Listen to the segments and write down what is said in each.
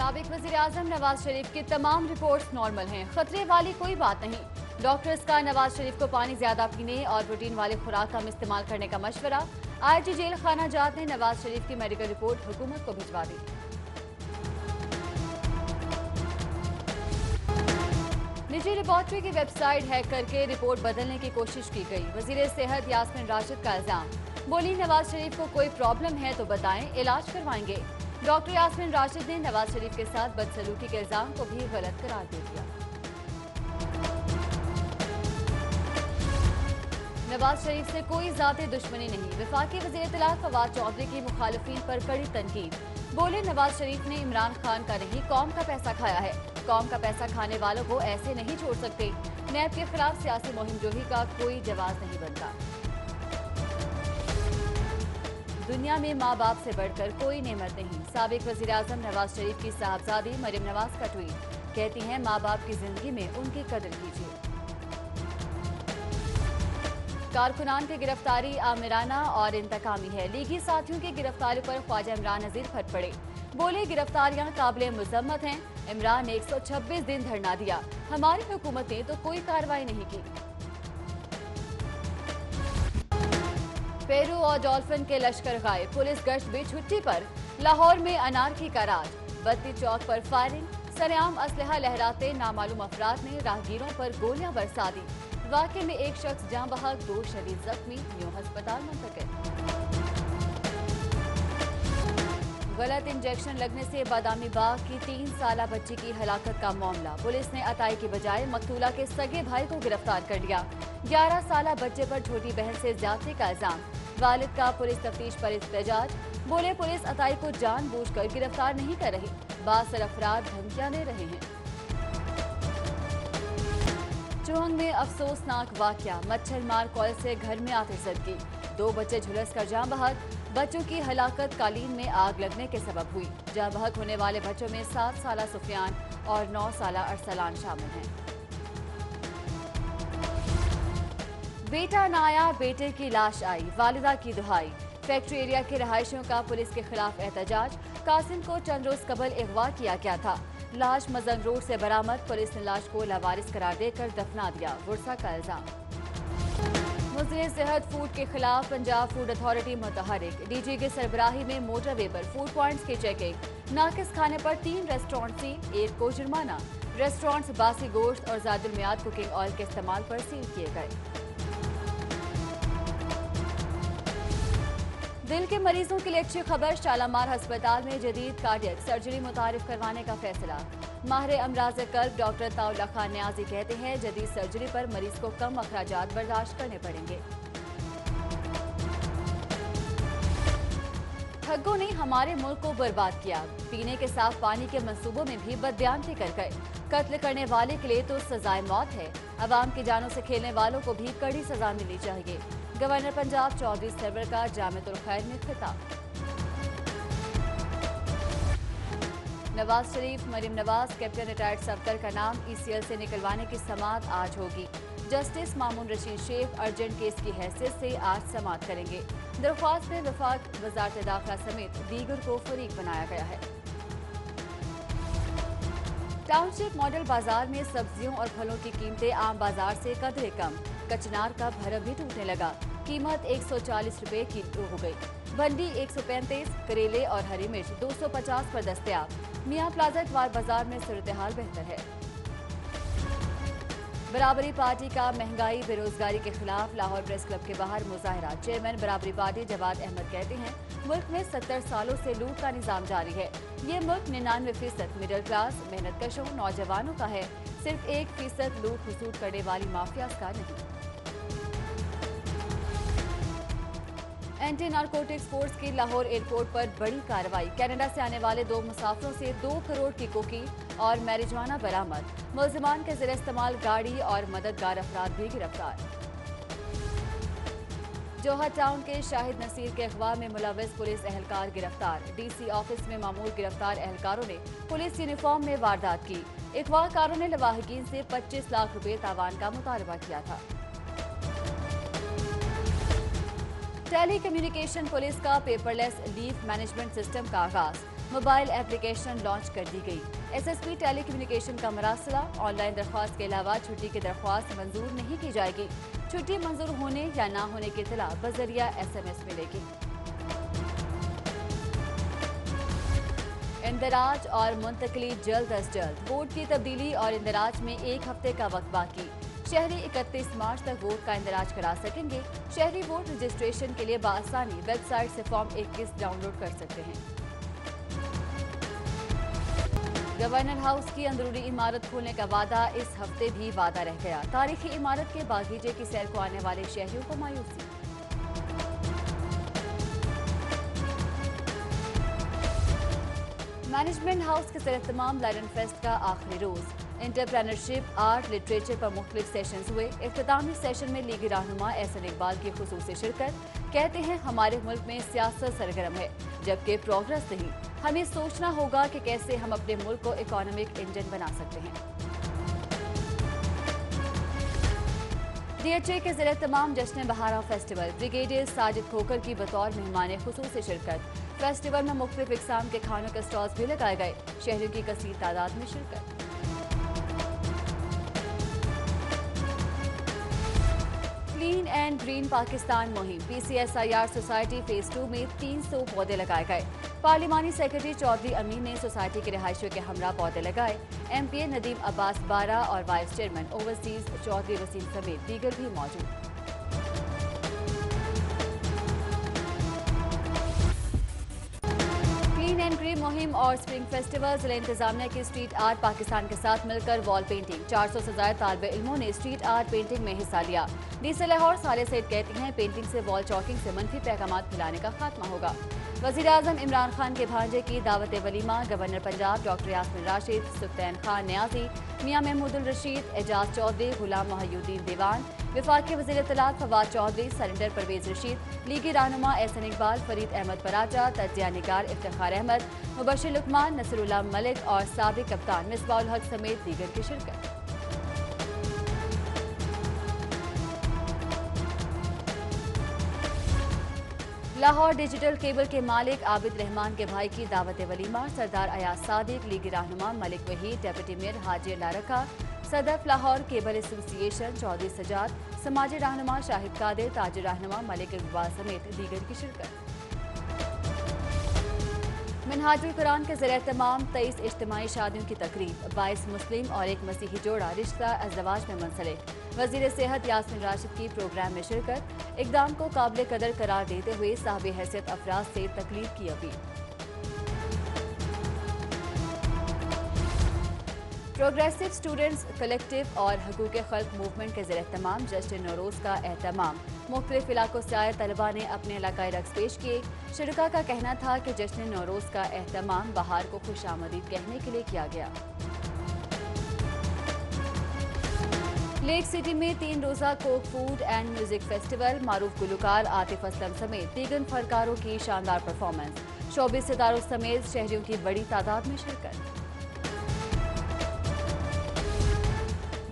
साबिक वज़ीर-ए-आज़म नवाज शरीफ की तमाम रिपोर्ट्स नॉर्मल हैं, खतरे वाली कोई बात नहीं। डॉक्टर्स का नवाज शरीफ को पानी ज्यादा पीने और प्रोटीन वाले खुराक कम इस्तेमाल करने का मशवरा। आईजी जेल खाना जात ने नवाज शरीफ की मेडिकल रिपोर्ट हुकूमत को भिजवा दी। निजी लेबॉर्ट्री की वेबसाइट हैक करके रिपोर्ट बदलने की कोशिश की गई। वजीर सेहत यास्मीन राशिद का इल्जाम, बोली नवाज शरीफ को कोई प्रॉब्लम है तो बताएं, इलाज करवाएंगे। डॉक्टर यास्मीन राशिद ने नवाज शरीफ के साथ बदसलूकी के इल्जाम को भी गलत करार दे दिया। नवाज शरीफ से कोई जाती दुश्मनी नहीं। वफाकी वज़ीर इत्तलात फवाद चौधरी की मुखालिफिन पर कड़ी तनकीद, बोले नवाज शरीफ ने इमरान खान का नहीं कौम का पैसा खाया है। कौम का पैसा खाने वालों को ऐसे नहीं छोड़ सकते। नैब के खिलाफ सियासी मुहिम जोही का कोई जवाब नहीं बनता। दुनिया में माँ बाप से बढ़कर कोई नेमत नहीं। साबिक वज़ीर आज़म नवाज शरीफ की साहबजादी मरियम नवाज का ट्वीट, कहती हैं माँ बाप की जिंदगी में उनकी कदर कीजिए। कारकुनान की गिरफ्तारी आमिराना और इंतकामी है। लीगी साथियों की गिरफ्तारी पर ख्वाजा इमरान नजीर फट पड़े, बोले गिरफ्तारियां काबिल मुजम्मत हैं। इमरान ने 126 दिन धरना दिया, हमारी हुकूमत ने तो कोई कार्रवाई नहीं की। पेरू और डॉल्फिन के लश्कर गायब, पुलिस गश्त भी छुट्टी पर। लाहौर में अनारकी का राज, बत्ती चौक पर फायरिंग, सरेआम असलहा लहराते नामालूम अफराद ने राहगीरों पर गोलियां बरसा दी। वाक़े में एक शख्स जाँ बहक, 2 शदीद जख्मी, न्यू अस्पताल मुंतकिल। गलत इंजेक्शन लगने से बादामी बाग की 3 साला बच्ची की हलाकत का मामला, पुलिस ने अताई की बजाय मकतूला के सगे भाई को गिरफ्तार कर लिया। 11 साला बच्चे पर छोटी बहन से ज्यादती का इल्जाम, वालिद का पुलिस तफ्तीश पर एहतजाज, बोले पुलिस अताई को जानबूझकर गिरफ्तार नहीं कर रही, बासर अफराद धमकियां दे रहे हैं। चुहंग में अफसोसनाक वाकया, मच्छर मार कॉल से घर में आतिशज़दगी, 2 बच्चे झुलस कर जाँ बहक। बच्चों की हलाकत कालीन में आग लगने के सबब हुई। जाँ बहक होने वाले बच्चों में 7 साला सुफियान और 9 साला अरसलान शामिल हैं। बेटा न आया, बेटे की लाश आई, वालिदा की दुहाई। फैक्ट्री एरिया के रहायशियों का पुलिस के खिलाफ एहतजाज, कासिम को चंद रोज कबल अगवा किया गया था। लाश मजन रोड से बरामद, पुलिस ने लाश को लावारिस करार देकर दफना दिया, वुरसा का इल्जाम। मुज़िर सेहत फूड के खिलाफ पंजाब फूड अथॉरिटी मुतहरिक, डीजी की सरबराही में मोटरवे पर फूड पॉइंट्स की चेकिंग। नाकिस खाने पर 3 रेस्टोरेंट सील, 1 को जुर्माना। रेस्टोरेंट्स बासी गोश्त और ज़ायदुल मियाद कुकिंग ऑयल के इस्तेमाल पर सील किए गए। दिल के मरीजों के लिए अच्छी खबर, शालामार अस्पताल में जदीद कार्डियक सर्जरी मुतारिफ करवाने का फैसला। माहिर अमराज कल्ब डॉक्टर ताउल्ला खान न्याजी कहते हैं जदीद सर्जरी पर मरीज को कम अखराजात बर्दाश्त करने पड़ेंगे। ठग्गों ने हमारे मुल्क को बर्बाद किया, पीने के साफ पानी के मंसूबों में भी बदयानती कर गए। कत्ल करने वाले के लिए तो सजाए मौत है, अवाम की जानों से खेलने वालों को भी कड़ी सजा मिलनी चाहिए। गवर्नर पंजाब चौधरी सरवर का जामिअतुल खैर में खिताब। नवाज शरीफ, मरियम नवाज, कैप्टन रिटायर्ड सफदर का नाम ECL से निकलवाने की समाअत आज होगी। Justice Mamoon Rasheed Sheikh urgent case की हैसियत से आज समाअत करेंगे। दरख्वास्त में वफाक वजारत दाखिला समेत दीगर को फरीक बनाया गया है। टाउनशिप मॉडल बाजार में सब्जियों और फलों की कीमतें आम बाजार से कदरे कम। कचनार का भरम भी टूटने लगा, कीमत 140 रुपए किलो हो गई। भिंडी 135, करेले और हरी मिर्च 250 पर दस्तयाब। मियां प्लाजा इतवार बाजार में सूरत-ए-हाल बेहतर है। बराबरी पार्टी का महंगाई बेरोजगारी के खिलाफ लाहौर प्रेस क्लब के बाहर मुजाहरा। चेयरमैन बराबरी पार्टी जवाद अहमद कहते हैं मुल्क में 70 सालों से लूट का निजाम जारी है। ये मुल्क 99% मिडिल क्लास मेहनत कशों नौजवानों का है, सिर्फ 1% लूट खसूट करने वाली माफियाज का नहीं। एंटी नारकोटिक्स फोर्स की लाहौर एयरपोर्ट पर बड़ी कार्रवाई, कनाडा से आने वाले 2 मुसाफिरों से 2 करोड़ की कोकी और मैरिजुआना बरामद। मुलजिमान के ज़रिए इस्तेमाल गाड़ी और मददगार अफराद भी गिरफ्तार। जोहर टाउन के शाहिद नसीर के अगवा में मुलव्विस पुलिस एहलकार गिरफ्तार। DC ऑफिस में मामूल गिरफ्तार एहलकारों ने पुलिस यूनिफॉर्म में वारदात की। अगवाकारों ने लवाहिकीन से 25 लाख रुपए तावान का मुतालबा किया था। टेली कम्युनिकेशन पुलिस का पेपरलेस लीव मैनेजमेंट सिस्टम का आगाज, मोबाइल एप्लीकेशन लॉन्च कर दी गई। एसएसपी टेलीकम्युनिकेशन का मरासला, ऑनलाइन दरख्वास्त के अलावा छुट्टी की दरख्वास्त मंजूर नहीं की जाएगी। छुट्टी मंजूर होने या ना होने की इत्तला बजरिया SMS मिलेगी। इंदराज और मुंतकली जल्द अज जल्द। वोट की तब्दीली और इंदराज में एक हफ्ते का वक्त बाकी। शहरी 31 मार्च तक वोट का इंदराज करा सकेंगे। शहरी वोट रजिस्ट्रेशन के लिए बआसानी वेबसाइट से फॉर्म 21 डाउनलोड कर सकते हैं। गवर्नर हाउस की अंदरूनी इमारत खोलने का वादा इस हफ्ते भी वादा रह गया। तारीखी इमारत के बागीचे की सैर को आने वाले शहरियों को मायूसी। मैनेजमेंट हाउस के सर-ए-तमाम लर्निंग फेस्ट का आखिरी रोज। एंटरप्रेन्योरशिप, आर्ट, लिटरेचर पर मुख्तलिफ सेशंस हुए। इख्तितामी सेशन में लीगी रहनुमा एहसन इकबाल की खुसूसी शिरकत। कहते हैं हमारे मुल्क में सियासत सरगर्म है जबकि प्रोग्रेस नहीं। हमें सोचना होगा कि कैसे हम अपने मुल्क को इकोनॉमिक इंजन बना सकते हैं। DHA के ज़रिए-ए-तमाम जश्न बहारा फेस्टिवल। ब्रिगेडियर साजिद खोकर की बतौर मेहमान खुसूसी शिरकत। फेस्टिवल में मुख्तलिफ इकसाम के खानों के स्टॉल्स भी लगाए गए। शहरियों की कसीर तादाद में शिरकत। क्लीन एंड ग्रीन पाकिस्तान मुहिम। PCSIR सोसाइटी फेज 2 में 300 पौधे लगाए गए। पार्लिमानी सेक्रेटरी चौधरी अमीन ने सोसाइटी के रिहायशियों के हमरा पौधे लगाए। MPA नदीम अब्बास 12 और vice chairman overseas Chaudhry Waseem समेत दीगर भी मौजूद। क्लीन एंड ग्रीन मुहिम और स्प्रिंग फेस्टिवल। जिला इंतजामिया की स्ट्रीट आर्ट पाकिस्तान के साथ मिलकर वॉल पेंटिंग। 400 से ज्यादा तालिबे इल्मों ने स्ट्रीट आर्ट पेंटिंग में हिस्सा लिया। डीसी लाहौर साले सईद कहती हैं पेंटिंग से वॉल चॉकिंग से मनफी पैगाम फैलाने का खात्मा होगा। वज़ीर आज़म इमरान खान के भांजे की दावत वलीमा। गवर्नर पंजाब डॉक्टर यास्मिन राशिद, सुल्तान खान न्याजी, मियां महमूदुल रशीद, एजाज चौधरी, गुलाम मोहयुद्दीन दीवान, विफाकी वज़ीर इत्तलात फवाद चौधरी, सरेंडर परवेज रशीद, लीगी रहनुमा एहसन इकबाल, फरीद अहमद पराचा, तजिया निगार इफ्तिखार अहमद, मुबशिर लुकमान, नसरुल्लाह मलिक और साबिक कप्तान मिसबाहुल हक समेत दीगर की शिरकत। लाहौर डिजिटल केबल के मालिक आबिद रहमान के भाई की दावत वलीमा। सरदार अयाज सादिक, लीगी रहनुमा मलिक वहीद, डेप्यूटी मेयर हाजी अल्लाह रखा, सदफ लाहौर केबल एसोसिएशन चौधरी सजाद, समाजी रहनुमा शाहिद कादिर, ताजिर रहनुमा मलिक इकबाल समेत दीगर की शिरकत। मिनहाजुल कुरान के ज़रिए-ए-तमाम 23 इज्तिमाई शादियों की तकरीब। 22 मुस्लिम और एक मसीही जोड़ा रिश्ता अज़दवाज में मुंसलिक। वज़ीर सेहत यास्मिन राशिद की प्रोग्राम में शिरकत। इक़दाम को काबिल कदर करार देते हुए साहिब हैसियत अफराद से तकलीफ की अपील। प्रोग्रेसिव स्टूडेंट्स कलेक्टिव और हकूक़ खल्क मूवमेंट के ज़रिए-ए-तमाम जश्न नौरोज़ का एहतमाम। मुख्तलिफ इलाकों से आए तलबा ने अपने इलाकाई रक्स पेश किए। शुरका का कहना था कि जश्न नौरोज़ का एहतमाम बहार को खुशामदीद कहने के लिए किया गया। लेक सिटी में 3 रोज़ा Coke food and music festival. मारूफ गुलकार आतिफ असलम समेत दीगर फनकारों की शानदार परफॉर्मेंस। शोबिस सितारों समेत शहरियों की बड़ी तादाद में शिरकत।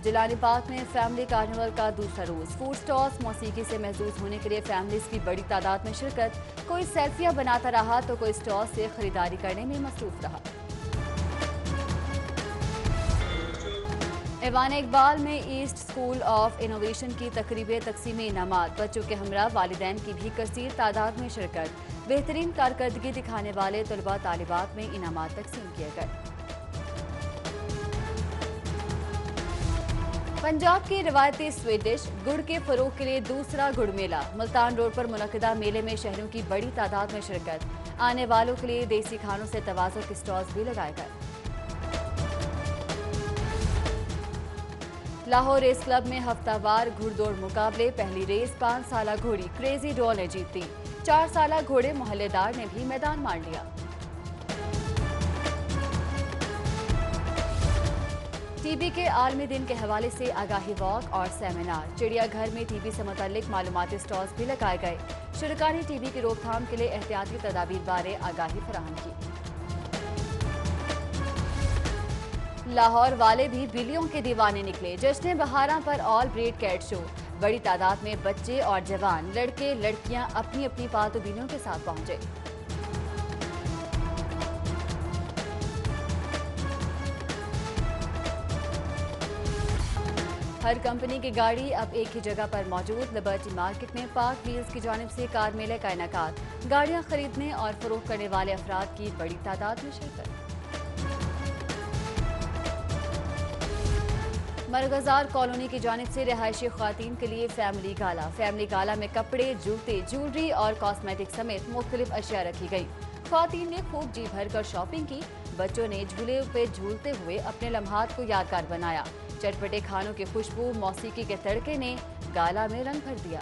जिलानी पार्क में फैमिली कार्निवल का दूसरा रोज। फूड स्टॉल्स, मौसीकी से महसूस होने के लिए फैमिलीज की बड़ी तादाद में शिरकत। कोई सेल्फियां बनाता रहा तो कोई स्टॉल से खरीदारी करने में मसरूफ रहा। ऐवान इकबाल में ईस्ट स्कूल ऑफ इनोवेशन की तकरीबें तकसीम इनामात। बच्चों के हमरा वालिदैन की भी कसीर तादाद में शिरकत। बेहतरीन कारकर्दगी दिखाने वाले तलबा तालिबात में इनामात तकसीम किए गए। पंजाब के रिवायती स्वीट डिश गुड़ के फरोग के लिए दूसरा गुड़ मेला। मुल्तान रोड पर मुनक्किदा मेले में शहरियों की बड़ी तादाद में शिरकत। आने वालों के लिए देसी खानों से तवाज़ुन के स्टॉल्स भी लगाए गए। लाहौर रेस क्लब में हफ्तावार घुड़दौड़ मुकाबले। पहली रेस 5 साला घोड़ी क्रेजी डॉल ने जीती। 4 साला घोड़े मोहल्लेदार ने भी मैदान मार लिया। टीबी के आलमी दिन के हवाले से आगाही वॉक और सेमिनार। चिड़ियाघर में टीबी से मुतल्लिक मालूमाती स्टॉल्स भी लगाए गए। शुरका ने टीबी की रोकथाम के लिए एहतियाती तदाबीर बारे आगाही फराहम की। लाहौर वाले भी बिल्लियों के दीवाने निकले। जश्न बहारा पर ऑल ब्रीड कैट शो। बड़ी तादाद में बच्चे और जवान, लड़के लड़कियां अपनी अपनी पालतू बिल्लियों के साथ पहुंचे। हर कंपनी की गाड़ी अब एक ही जगह पर मौजूद। लिबर्टी मार्केट में पार्क व्हील्स की जानिब से कार मेले का इनेकाद। गाड़ियां खरीदने और फरोख्त करने वाले अफराद की बड़ी तादाद में शिरकत। मरगजार कॉलोनी की जानिब से रिहायशी ख्वातीन के लिए फैमिली गाला। फैमिली गाला में कपड़े, जूते, ज्वेलरी और कॉस्मेटिक समेत मुख्तलिफ अशिया रखी गई। ख्वातीन ने खूब जी भर कर शॉपिंग की। बच्चों ने झूले पे झूलते हुए अपने लम्हात को यादगार बनाया। चटपटे खानों की खुशबू, मौसीकी के तड़के ने गाला में रंग भर दिया।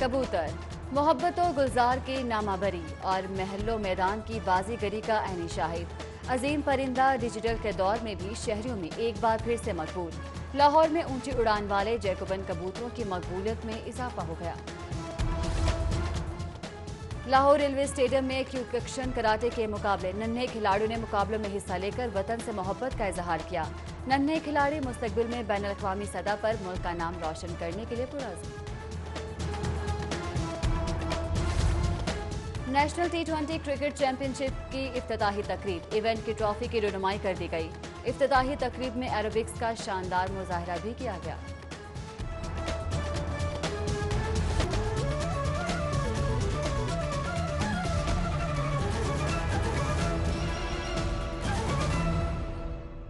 कबूतर मोहब्बतों गुलजार की नामाबरी और महल्लो मैदान की बाजीगरी का ऐनी शाहिद। अजीम परिंदा डिजिटल के दौर में भी शहरियों में एक बार फिर से मकबूल। लाहौर में ऊंची उड़ान वाले जैकोबन कबूतरों की मकबूलियत में इजाफा हो गया। लाहौर रेलवे स्टेडियम में क्यूकक्शन कराटे के मुकाबले। नन्हे खिलाड़ियों ने मुकाबलों में हिस्सा लेकर वतन से मोहब्बत का इजहार किया। नन्हे खिलाड़ी मुस्तकबिल में बैन अल-अक़वामी सतह पर मुल्क का नाम रोशन करने के लिए पुरअज़्म। नेशनल T20 क्रिकेट चैंपियनशिप की इफ्तिताही तकरीब। इवेंट की ट्रॉफी की रुनुमाई कर दी गई। इफ्तिताही तकरीब में एरोबिक्स का शानदार मुजाहरा भी किया गया।